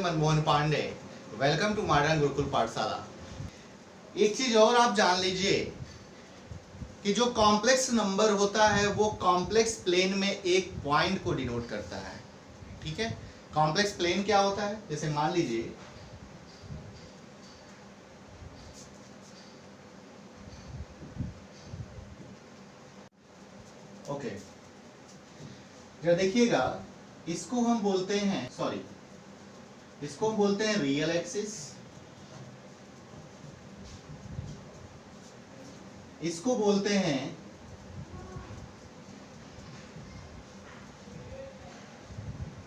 Manmohan Pandey. Welcome to modern Gurukul Pathshala. एक चीज और आप जान लीजिए कि जो कॉम्प्लेक्स नंबर होता है वो कॉम्प्लेक्स प्लेन में एक पॉइंट को डिनोट करता है। ठीक है, कॉम्प्लेक्स प्लेन क्या होता है? जैसे मान लीजिए ओके, जरा देखिएगा, इसको हम बोलते हैं इसको हम बोलते हैं रियल एक्सिस, इसको बोलते हैं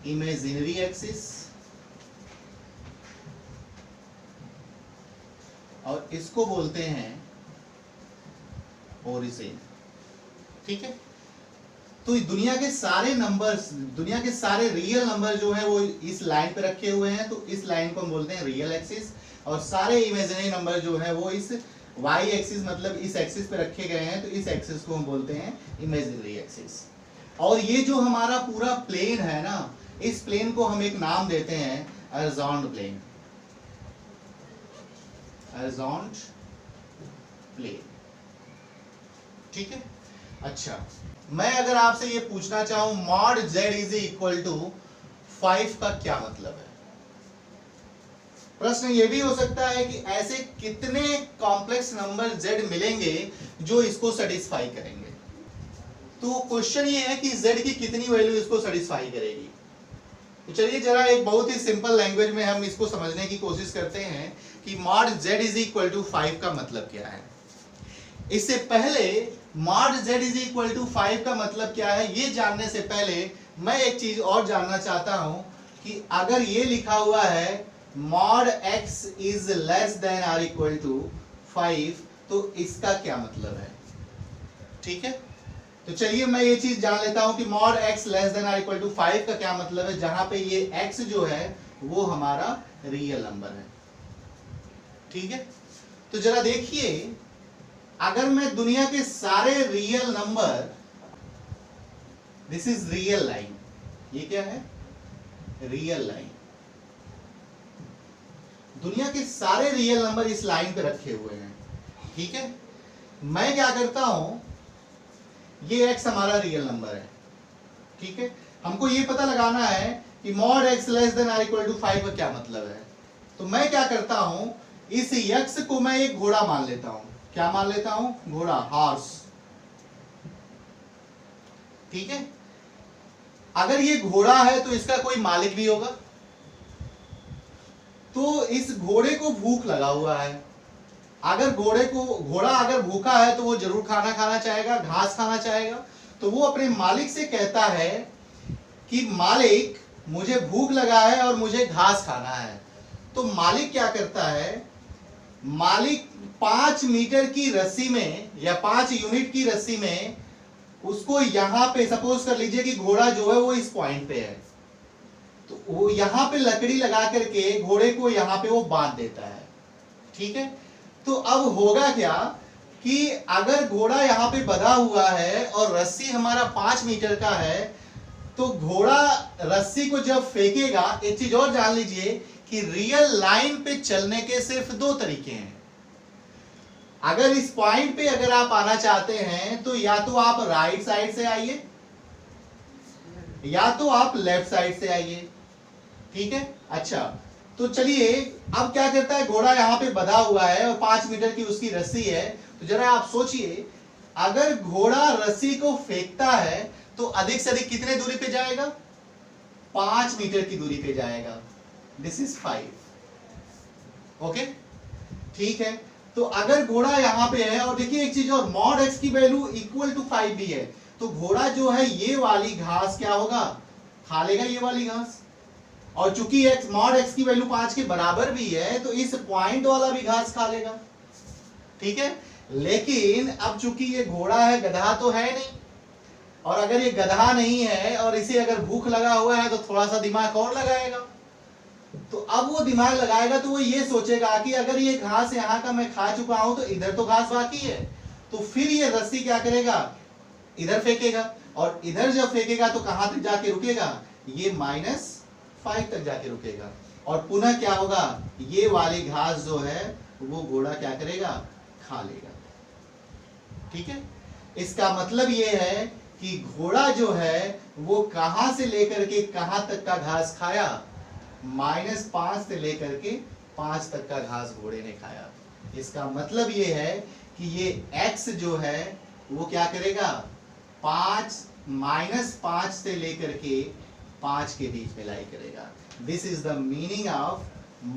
इमेजिनरी एक्सिस और इसको बोलते हैं ओरिजिन। ठीक है, तो दुनिया के सारे नंबर्स, दुनिया के सारे रियल नंबर जो है वो इस लाइन पे रखे हुए हैं, तो इस लाइन को हम बोलते हैं रियल एक्सिस। और सारे इमेजिनरी नंबर जो है वो इस वाई एक्सिस मतलब इस एक्सिस पे रखे गए हैं, तो इस एक्सिस को हम बोलते हैं इमेजिनरी एक्सिस। और ये जो हमारा पूरा प्लेन है ना, इस प्लेन को हम एक नाम देते हैं हॉरिजॉन्टल प्लेन। हॉरिजॉन्टल प्लेन, ठीक है। अच्छा, मैं अगर आपसे ये पूछना चाहूं mod z is equal to 5 का क्या मतलब है? प्रश्न ये भी हो सकता है कि ऐसे कितने कॉम्प्लेक्स नंबर z मिलेंगे जो इसको सेटिस्फाई करेंगे। तो क्वेश्चन ये है कि z की कितनी वैल्यू इसको सेटिस्फाई करेगी। तो चलिए जरा एक बहुत ही सिंपल लैंग्वेज में हम इसको समझने की कोशिश करते हैं कि mod z is equal to 5 का मतलब क्या है। इससे पहले mod z is equal to 5 का मतलब क्या है ये जानने से पहले मैं एक चीज और जानना चाहता हूं कि अगर ये लिखा हुआ है mod x is less than or equal to 5, तो इसका क्या मतलब है? ठीक है, तो चलिए मैं ये चीज जान लेता हूं कि mod x less than or equal to 5 का क्या मतलब है, जहां पे ये x जो है वो हमारा रियल नंबर है। ठीक है, तो जरा देखिए, अगर मैं दुनिया के सारे real number, this is real line, ये क्या है? Real line. दुनिया के सारे रियल नंबर इस लाइन पे रखे हुए हैं। ठीक है, मैं क्या करता हूं, ये x हमारा रियल नंबर है। ठीक है, हमको ये पता लगाना है कि mod x less than or equal to 5 का क्या मतलब है। तो मैं क्या करता हूं, इस x को मैं एक घोड़ा मान लेता हूं। क्या मान लेता हूं? घोड़ा, हॉर्स। ठीक है, अगर ये घोड़ा है तो इसका कोई मालिक भी होगा। तो इस घोड़े को भूख लगा हुआ है। अगर घोड़ा अगर भूखा है तो वो जरूर खाना खाना चाहेगा, घास खाना चाहेगा। तो वो अपने मालिक से कहता है कि मालिक मुझे भूख लगा है और मुझे घास खाना है। तो मालिक क्या करता है, मालिक 5 मीटर की रस्सी में या 5 यूनिट की रस्सी में उसको यहां पे, सपोज कर लीजिए कि घोड़ा जो है वो इस पॉइंट पे है, तो वो यहां पे लकड़ी लगा करके घोड़े को यहां पे वो बांध देता है। ठीक है, तो अब होगा क्या कि अगर घोड़ा यहां पे बंधा हुआ है और रस्सी हमारा 5 मीटर का है, तो घोड़ा रस्सी को जब फेंकेगा, एक चीज और जान लीजिए कि रियल लाइन पे चलने के सिर्फ 2 तरीके हैं। अगर इस पॉइंट पे अगर आप आना चाहते हैं तो या तो आप राइट साइड से आइए या तो आप लेफ्ट साइड से आइए। ठीक है, अच्छा, तो चलिए अब क्या करता है, घोड़ा यहां पे बंधा हुआ है और 5 मीटर की उसकी रस्सी है। तो जरा आप सोचिए, अगर घोड़ा रस्सी को फेंकता है तो अधिक से अधिक कितने दूरी पे जाएगा? 5 मीटर की दूरी पे जाएगा। This is 5। ओके, ठीक है, तो अगर घोड़ा यहां पे है, और देखिए एक चीज और, मॉड x की वैल्यू इक्वल टू 5 भी है, तो घोड़ा जो है ये वाली घास क्या होगा? खा लेगा ये वाली घास। और चूंकि मॉड x की वैल्यू 5 के बराबर भी है, तो इस पॉइंट वाला भी घास खा लेगा। ठीक है, लेकिन अब चूंकि ये घोड़ा है, गधा तो है नहीं, और अगर ये गधा नहीं है और इसे अगर भूख लगा हुआ है तो थोड़ा सा दिमाग और लगाएगा। तो अब वो दिमाग लगाएगा तो वो ये सोचेगा कि अगर ये घास यहाँ का मैं खा चुका हूं तो इधर तो घास बाकी है, तो फिर ये रस्सी क्या करेगा? इधर फेंकेगा, और इधर जब फेंकेगा तो कहां तक जाके रुकेगा? ये -5 तक जाके रुकेगा। और पुनः क्या होगा, ये वाली घास जो है वो घोड़ा क्या करेगा, खा लेगा। ठीक है, इसका मतलब ये है कि घोड़ा जो है वो कहां से लेकर के कहां तक का घास खाया, -5 से लेकर के 5 तक का घास घोड़े ने खाया। इसका मतलब ये है कि ये x जो है वो क्या करेगा, 5 से लेकर के 5 के बीच में लाई करेगा। This is the meaning of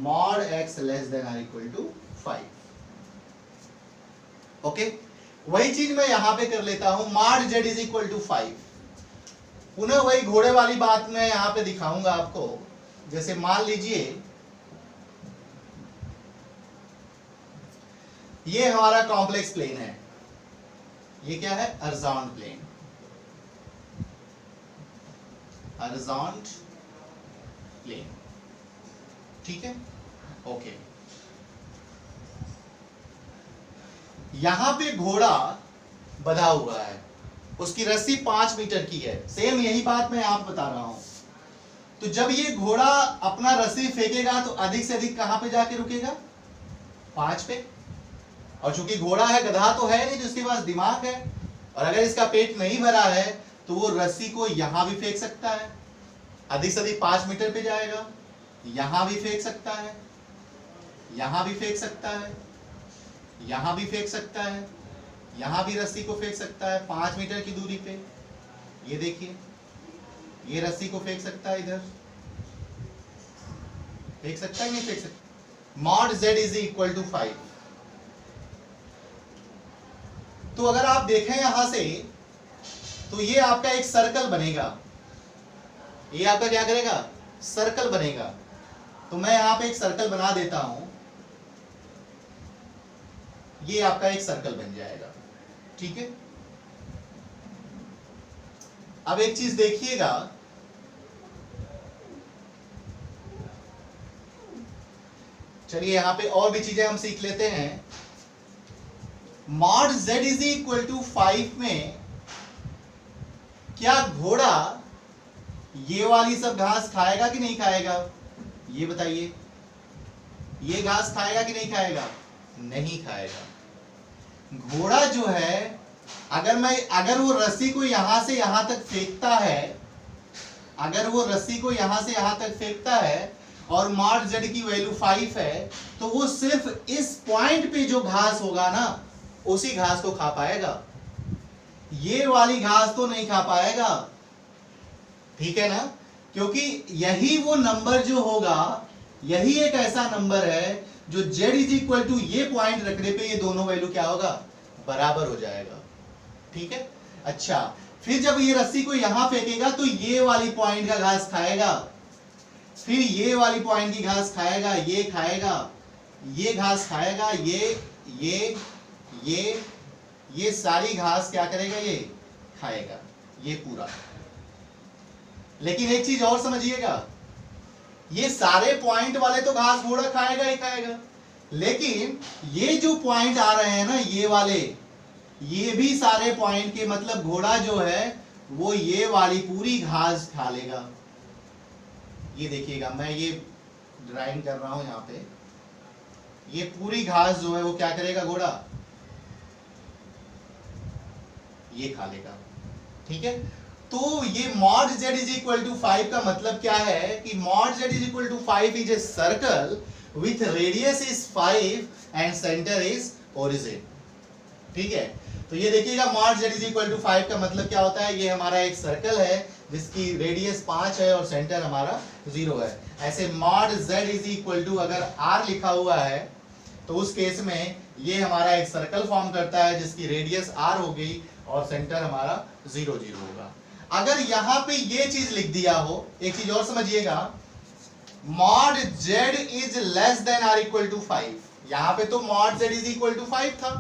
mod x less than or equal to 5। Okay, वही चीज मैं यहां पे कर लेता हूं, mod z is equal to 5। पुनः वही घोड़े वाली बात मैं यहां पे दिखाऊंगा आपको। जैसे मान लीजिए ये हमारा कॉम्प्लेक्स प्लेन है, ये क्या है, हॉरिजॉन्टल प्लेन, हॉरिजॉन्टल प्लेन। ठीक है, ओके। यहां पे घोड़ा बंधा हुआ है, उसकी रस्सी 5 मीटर की है। सेम यही बात मैं आप बता रहा हूं। तो जब ये घोड़ा अपना रस्सी फेंकेगा तो अधिक से अधिक कहां पे जाके रुकेगा, 5 पे। और चूंकि घोड़ा है, गधा तो है नहीं तो इसके पास दिमाग है, और अगर इसका पेट नहीं भरा है तो वो रस्सी को यहां भी फेंक सकता है, अधिक से अधिक 5 मीटर पे जाएगा, यहां भी फेंक सकता है, यहां भी फेंक सकता है, यहां भी फेंक सकता है, यहां भी रस्सी को फेंक सकता है 5 मीटर की दूरी पे। ये देखिए, ये रस्सी को फेंक सकता है, इधर फेंक सकता है, नहीं फेंक सकता। mod z is equal to 5। तो अगर आप देखें यहां से तो ये आपका एक सर्कल बनेगा, ये आपका क्या करेगा, सर्कल बनेगा। तो मैं यहां पे एक सर्कल बना देता हूं, ये आपका एक सर्कल बन जाएगा। ठीक है, अब एक चीज देखिएगा, चलिए यहां पे और भी चीजें हम सीख लेते हैं। mod z is equal to 5 में क्या घोड़ा ये वाली सब घास खाएगा कि नहीं खाएगा, ये बताइए। ये घास खाएगा कि नहीं खाएगा, नहीं खाएगा। घोड़ा जो है अगर वो रस्सी को यहां से यहां तक फेंकता है, अगर वो रस्सी को यहां से यहां तक फेंकता है और mod z की वैल्यू 5 है, तो वो सिर्फ इस पॉइंट पे जो घास होगा ना उसी घास को खा पाएगा, ये वाली घास तो नहीं खा पाएगा। ठीक है ना, क्योंकि यही वो नंबर जो होगा, यही एक ऐसा नंबर है जो z इज इक्वल टू ये पॉइंट रखने पे ये दोनों वैल्यू क्या होगा, बराबर हो जाएगा। ठीक है, अच्छा, फिर जब ये रस्सी को यहां फेंकेगा तो ये वाली पॉइंट का घास खाएगा, फिर ये वाली पॉइंट की घास खाएगा, ये खाएगा, ये घास खाएगा, ये सारी घास क्या करेगा, ये खाएगा, ये पूरा। लेकिन एक चीज और समझिएगा, ये सारे पॉइंट वाले तो घास घोड़ा खाएगा ही खाएगा, लेकिन ये जो पॉइंट आ रहे हैं ना, ये वाले, ये भी सारे पॉइंट के, मतलब घोड़ा जो है वो ये वाली पूरी घास खा लेगा। ये देखिएगा, मैं ये ड्राइंग कर रहा हूं यहां पे, ये पूरी घास जो है वो क्या करेगा, घोड़ा ये खा लेगा। ठीक है, तो ये mod z is equal to 5 का मतलब क्या है कि mod z is equal to 5 is a circle with radius is 5 and centre is origin. ठीक है, तो ये देखिएगा mod z is equal to 5 का मतलब क्या होता है, ये हमारा एक सर्कल है जिसकी रेडियस 5 है और सेंटर हमारा 0 है। ऐसे mod z is equal to अगर r लिखा हुआ है तो उस केस में ये हमारा एक सर्कल फॉर्म करता है जिसकी रेडियस r हो गई और सेंटर हमारा 0 0 होगा। अगर यहां पे ये चीज लिख दिया हो, एक चीज और समझिएगा, mod z is less than or equal to 5, यहां पे तो mod z is equal to 5 था,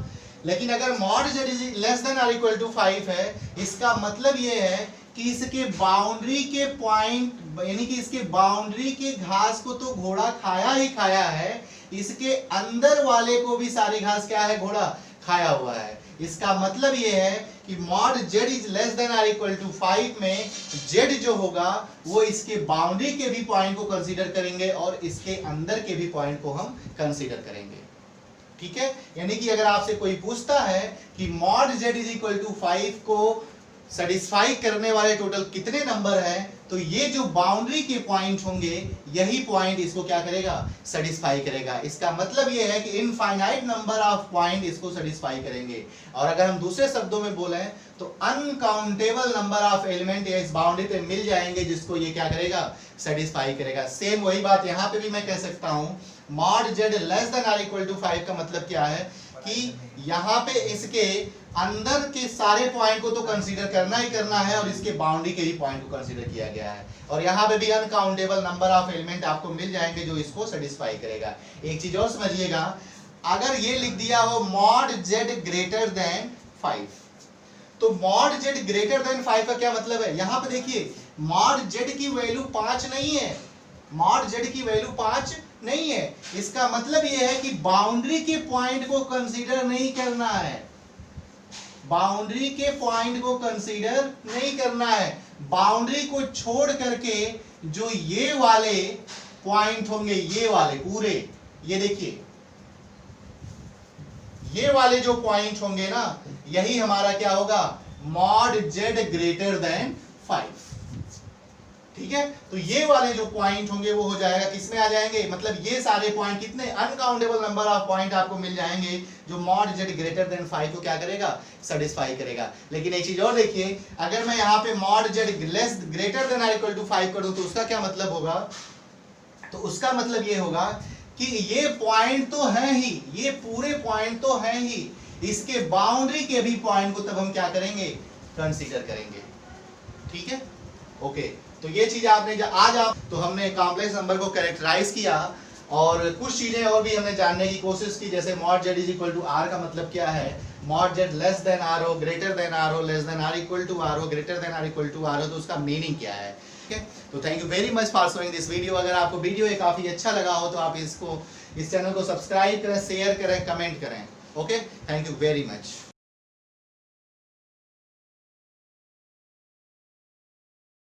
लेकिन अगर mod z is less than or equal to 5 है, इसका मतलब ये है कि इसके बाउंड्री के पॉइंट, यानी कि इसके बाउंड्री के घास को तो घोड़ा खाया ही खाया है, इसके अंदर वाले को भी सारी घास क्या है, घोड़ा खाया हुआ है। इसका मतलब ये है कि mod z is less than or equal to 5 में z जो होगा वो इसके बाउंड्री के भी पॉइंट को कंसीडर करेंगे और इसके अंदर के भी पॉइंट को हम कंसीडर करेंगे। ठीक है, यानी कि अगर आपसे कोई पूछता है कि mod z is equal to 5 को सेटिस्फाई करने वाले टोटल कितने नंबर हैं, तो ये जो बाउंड्री के पॉइंट होंगे यही पॉइंट इसको क्या करेगा, सेटिस्फाई करेगा। इसका मतलब ये है कि इनफाइनाइट नंबर ऑफ पॉइंट इसको सेटिस्फाई करेंगे। और अगर हम दूसरे शब्दों में बोलें तो अनकाउंटेबल नंबर ऑफ एलिमेंट इस बाउंड्री पे मिल जाएंगे जिसको ये क्या करेगा, सेटिस्फाई करेगा। सेम वही बात यहाँ पे भी मैं कह सकता हूँ, mod z less than or equal to 5 का मतलब क्या है कि यहाँ पे इसके अंदर के सारे पॉइंट को तो कंसीडर करना ही करना है और इसके बाउंड्री के ही पॉइंट को कंसीडर किया गया है। और यहाँ पे भी अनकाउंटेबल नंबर ऑफ एलिमेंट आपको मिल जाएंगे जो इसको सेटिस्फाई करेगा। एक चीज और समझिएगा, अगर ये लिख दिया हो मॉड z ग्रेटर देन 5, तो मॉड z ग्रेटर देन 5 का क्या मतलब है, यहाँ पे देखिए मॉड z की वैल्यू 5 नहीं है, मॉड z की वैल्यू 5 नहीं है। इसका मतलब यह है कि बाउंड्री के पॉइंट को कंसीडर नहीं करना है, बाउंड्री के पॉइंट को कंसीडर नहीं करना है। बाउंड्री को छोड़ करके जो ये वाले पॉइंट होंगे, ये वाले पूरे, ये देखिए ये वाले जो पॉइंट होंगे ना, यही हमारा क्या होगा, मॉड z ग्रेटर देन 5। ठीक है, तो ये वाले जो पॉइंट होंगे वो हो जाएगा, किसमें आ जाएंगे, मतलब ये सारे पॉइंट कितने, अनकाउंटेबल नंबर ऑफ पॉइंट आपको मिल जाएंगे जो मॉड z ग्रेटर देन 5 को क्या करेगा, सेटिस्फाई करेगा। लेकिन एक चीज और देखिए, अगर मैं यहाँ पे mod z less greater than or equal to 5 कर दूं तो उसका क्या मतलब होगा, तो उसका मतलब ये होगा कि ये पॉइंट तो है ही, ये पूरे पॉइंट तो है ही, इसके बाउंड्री के भी पॉइंट को तब हम क्या करेंगे, कंसीडर करेंगे। ठीक है, ओके। तो ये चीज आपने आज आप तो हमने कॉम्प्लेक्स नंबर को कैरेक्टराइज किया और कुछ चीजें और भी हमने जानने की कोशिश की, जैसे mod z is equal to r का मतलब क्या है, mod z less than r हो, ग्रेटर देन r हो, less than r equal to r हो, greater than r equal to r हो, तो उसका मीनिंग क्या है। ठीक है, तो thank you very much for showing this video. अगर आपको वीडियो ये काफी अच्छा लगा हो तो आप इस चैनल को सब्सक्राइब करें, शेयर करें, कमेंट करें। Okay, thank you very much.